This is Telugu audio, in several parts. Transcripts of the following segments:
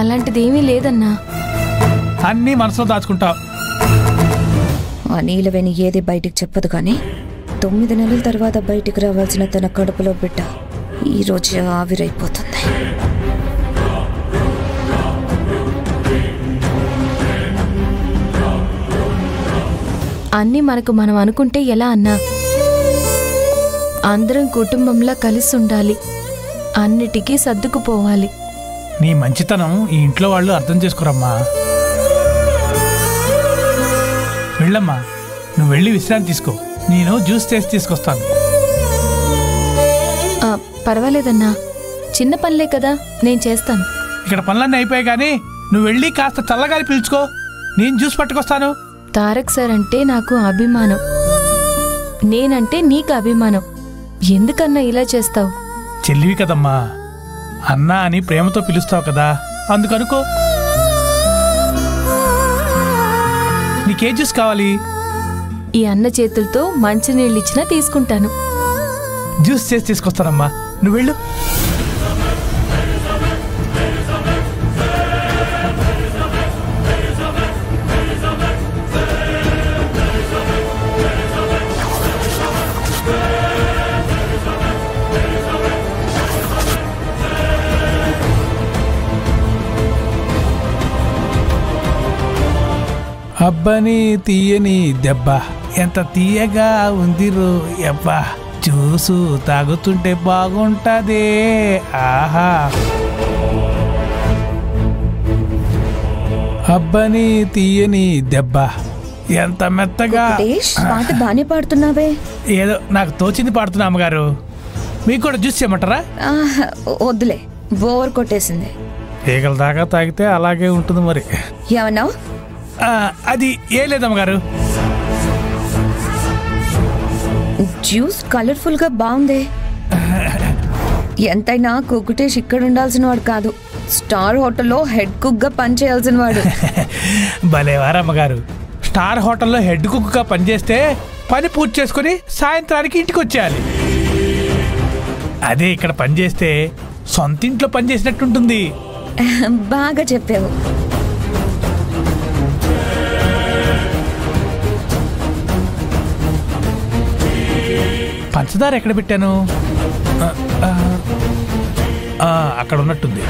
అలాంటిదేమీ లేదన్నా. అన్నీ మనసులో దాచుకుంటావు. ఆ నీలవేణి ఏది బయటికి చెప్పదు కానీ 9 నెలల తర్వాత బయటికి రావాల్సిన తన కడుపులో బిడ్డ ఈరోజు ఆవిరైపోతుంది. అన్నీ మనకు మనం అనుకుంటే ఎలా అన్నా? అందరం కుటుంబంలా కలిసి ఉండాలి, అన్నిటికీ సర్దుకుపోవాలి. నీ మంచితనం ఈ ఇంట్లో వాళ్ళు అర్థం చేసుకోరమ్మా. వెళ్ళమ్మా, నువ్వు వెళ్ళి విశ్రాంతి తీసుకో. నేను జ్యూస్ చేసి తీసుకొస్తాను. పర్వాలేదన్నా, చిన్న పనులే కదా, నేను చేస్తాను. ఇక్కడ పనులన్నీ అయిపోయాయి కానీ నువ్వు వెళ్ళి కాస్త చల్లగాలి పీల్చుకో. నేను జ్యూస్ పట్టుకొస్తాను. తారక్ సార్ అంటే నాకు అభిమానం, నేనంటే నీకు అభిమానం. ఎందుకన్నా ఇలా చేస్తావు? చెల్లివి కదమ్మా, అన్నా అని ప్రేమతో పిలుస్తావు కదా, అందుకనుకో. నీకే జ్యూస్ కావాలి? ఈ అన్న చేతులతో మంచినీళ్ళు ఇచ్చినా తీసుకుంటాను. జ్యూస్ చేసి తీసుకొస్తానమ్మా, నువ్వు వెళ్ళు. అబ్బని తీయని దెబ్బ ఎంత తీయగా ఉందిరో అబ్బా, జ్యూసు తాగుతుంటే బాగుంటదే. ఆహా, అబ్బని తీయని దెబ్బ ఎంత మెత్తగా. పాట బానే పాడుతున్నావే. ఏదో నాకు తోచింది పాడుతున్నా అమ్మగారు. మీకు కూడా జ్యూస్ చేయమంటారా? వద్దులే, బోర్ కొట్టేసింది. ఈగల దాకా తాగితే అలాగే ఉంటుంది మరి. ఏమన్నా? అది ఏ లేదమ్మగారు. జ్యూస్ కలర్ఫుల్ గా బాగుంది. ఎంతైనా కుకుటేష్ ఇక్కడ ఉండాల్సిన వాడు కాదు, స్టార్ హోటల్లో హెడ్ కుక్ గా పనిచేయాల్సిన వాడు. భలేవారమ్మగారు, స్టార్ హోటల్లో హెడ్ కుక్ గా పనిచేస్తే పని పూర్తి చేసుకుని సాయంత్రానికి ఇంటికి వచ్చేయాలి. అదే ఇక్కడ పనిచేస్తే సొంతింట్లో పనిచేసినట్టుంటుంది. బాగా చెప్పావు. పంచదార ఎక్కడ పెట్టాను? అక్కడ ఉన్నట్టుంది.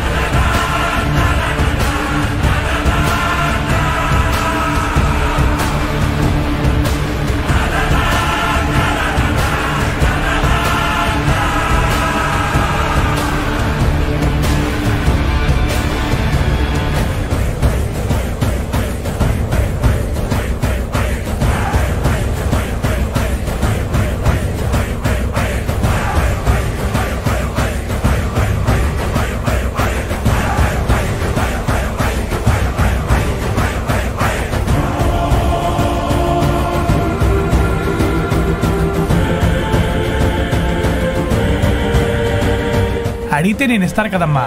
అడిగితే నేను ఇస్తాను కదమ్మా.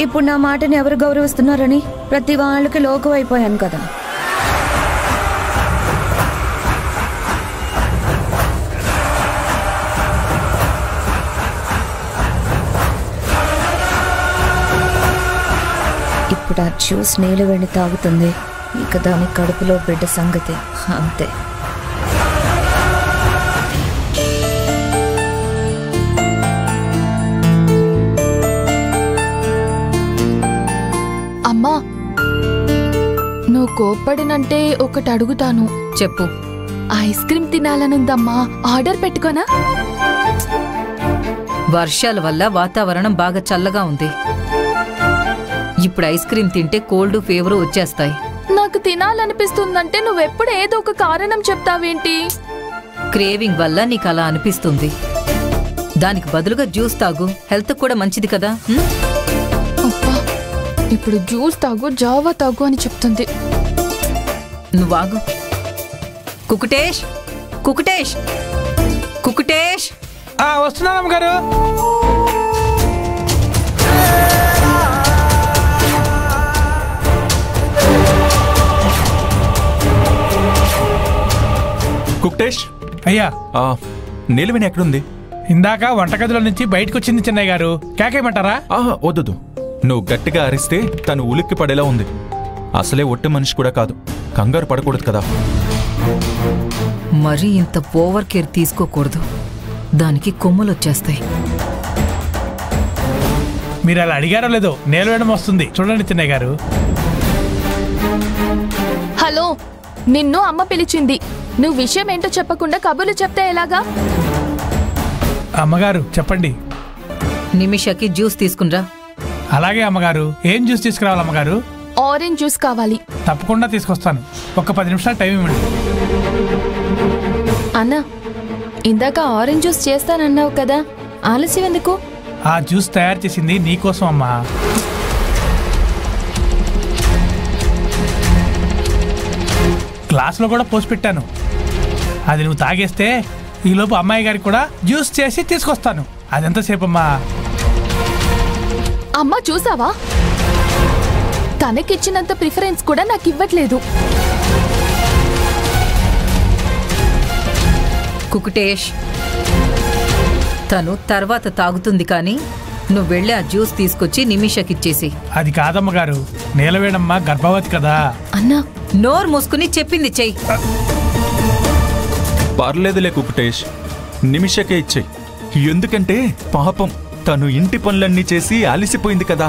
ఇప్పుడు నా మాటని ఎవరు గౌరవిస్తున్నారని ప్రతి వాళ్ళకి లోకం అయిపోయాను కదా. ఇప్పుడు ఆ జ్యూస్ నీలవేణి తాగుతుంది, ఇక దాని కడుపులో బిడ్డ సంగతి అంతే. అమ్మా, నువ్వు కోప్పడినంటే ఒకటి అడుగుతాను. చెప్పు. ఐస్ క్రీమ్ తినాలనుందమ్మా, ఆర్డర్ పెట్టుకోనా? వర్షాల వల్ల వాతావరణం బాగా చల్లగా ఉంది. ఇప్పుడు ఐస్ క్రీమ్ తింటే కోల్డ్ ఫీవర్ వచ్చేస్తాయి. నాకు తినాలనిపిస్తుందంటే నువ్వెప్పుడు ఏదో ఒక కారణం చెప్తావేంటి? క్రేవింగ్ వల్ల నీకు అలా అనిపిస్తుంది. దానికి బదులుగా జ్యూస్ తాగు, హెల్త్ కూడా మంచిది కదా. ఇప్పుడు జ్యూస్ తాగు, జావా తాగు అని చెప్తుంది. నువ్వాగు. కుకుటేష్, కుకుటేష్, కుకుటేష్. వస్తున్నాను గారు. కుకుటేష్. అయ్యా, నీలవేణి ఎక్కడుంది? ఇందాక వంటగదిలో నుంచి బయటకు వచ్చింది చిన్నయ్య గారు. కేకేయమంటారా? వద్దు, నువ్వు గట్టిగా అరిస్తే తను ఉలిక్కి పడేలా ఉంది. అసలే ఒట్టి మనిషి కూడా కాదు, కంగారు పడకూడదు కదా. మరీ ఇంత ఓవర్ కేర్ తీసుకోకూడదు, దానికి కొమ్ములొచ్చేస్తాయి. మీరు అలా అడిగారో లేదో నేలవేయడం వస్తుంది చూడండి చిన్నయ్య గారు. హలో, నిన్ను అమ్మ పిలిచింది. నువ్వు విషయం ఏంటో చెప్పకుండా కబుర్లు చెప్తే ఎలాగా? అమ్మగారు చెప్పండి. నిమిషకి జ్యూస్ తీసుకునిరా. అలాగే అమ్మగారు. ఏం జ్యూస్ తీసుకురావాలి అమ్మగారు? ఆరెంజ్ జ్యూస్ కావాలి. తప్పకుండా తీసుకొస్తాను. ఒక 10 నిమిషాలు టైం ఇవ్వండి. అన్నా, ఇందాక ఆరెంజ్ జ్యూస్ చేస్తానన్నావు కదా, ఆలస్యం ఎందుకు? ఆ జ్యూస్ తయారు చేసింది నీకోసం అమ్మా. గ్లాసులో కూడా పోసి పెట్టాను. అది నువ్వు తాగేస్తే ఈలోపు అమ్మాయి గారికి కూడా జ్యూస్ చేసి తీసుకొస్తాను. అదెంతసేపు అమ్మా? అమ్మా చూసావా, తనకిచ్చినంత ప్రిఫరెన్స్ కూడా నాకు ఇవ్వట్లేదు. కుకుటేష్, తను తర్వాత తాగుతుంది, కానీ నువ్వు వెళ్ళి ఆ జ్యూస్ తీసుకొచ్చి నిమిషకిచ్చేసి. అది కాదమ్మగారు, నీలవేణమ్మ గర్భవతి కదా. అన్నా, నోరు మూసుకుని చెప్పింది చెయ్యి. పర్లేదులే కుకుటేష్, నిమిషకే ఇచ్చేయి. ఎందుకంటే పాపం తను ఇంటి పనులన్నీ చేసి అలిసిపోయింది కదా.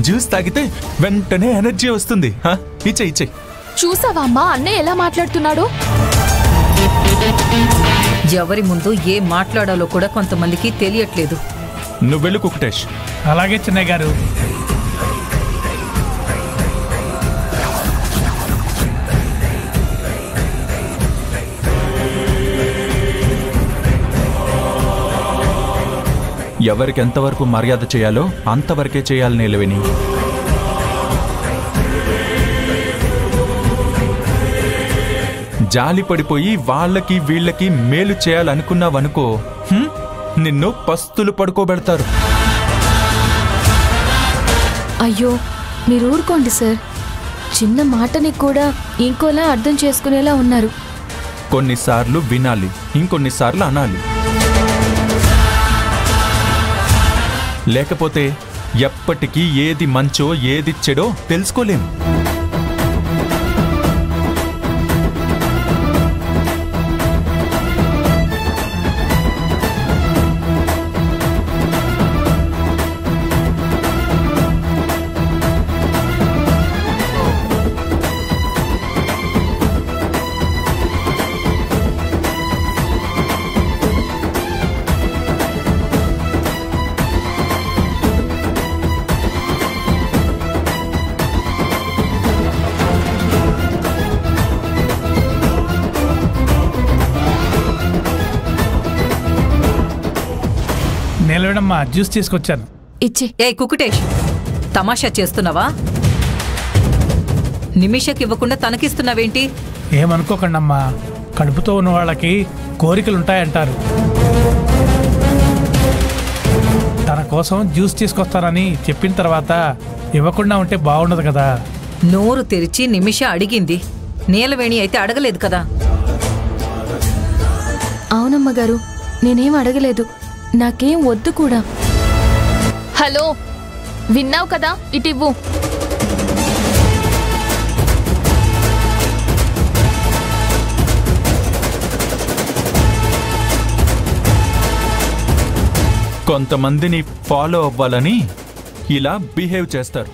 జ్యూస్ తాగితే వెంటనే ఎనర్జీ వస్తుంది. ఇచ్చే. చూసావా అమ్మా అన్నయ్య ఎలా మాట్లాడుతున్నాడు? ఎవరి ముందు ఏం మాట్లాడాలో కూడా కొంతమందికి తెలియట్లేదు. నువ్వెళ్ళు కుకుటేష్. అలాగే చిన్నయ్య గారు. ఎవరికి ఎంతవరకు మర్యాద చేయాలో అంతవరకే చేయాలి నీలవేణి. జాలి పడిపోయి వాళ్ళకి వీళ్ళకి మేలు చేయాలనుకున్నావనుకో, నిన్ను పస్తులు పడుకోబెడతారు. అయ్యో, మీరు ఊరుకోండి సార్. చిన్న మాటని కూడా ఇంకోలా అర్థం చేసుకునేలా ఉన్నారు. కొన్నిసార్లు వినాలి, ఇంకొన్నిసార్లు అనాలి. లేకపోతే ఎప్పటికీ ఏది మంచో ఏది చెడో తెలుసుకోలేం. నీలవేణమ్మ జ్యూస్ తీసుకొచ్చాను. ఇచ్చి. ఏ కుకుటేష్, తమాషా చేస్తున్నావా? నిమిషకి ఇవ్వకుండా తనకిస్తున్నావేంటి? ఏమనుకోకండి అమ్మా, కడుపుతో ఉన్న వాళ్ళకి కోరికలుంటాయంటారు. తన కోసం జ్యూస్ తీసుకొస్తానని చెప్పిన తర్వాత ఇవ్వకుండా ఉంటే బాగుండదు కదా. నోరు తెరిచి నిమిష అడిగింది, నీలవేణి అయితే అడగలేదు కదా. అవునమ్మగారు, నేనేం అడగలేదు. నాకేం వద్దు కూడా. హలో, విన్నావు కదా, ఇటివ్వు. కొంతమందిని ఫాలో అవ్వాలని ఇలా బిహేవ్ చేస్తారు.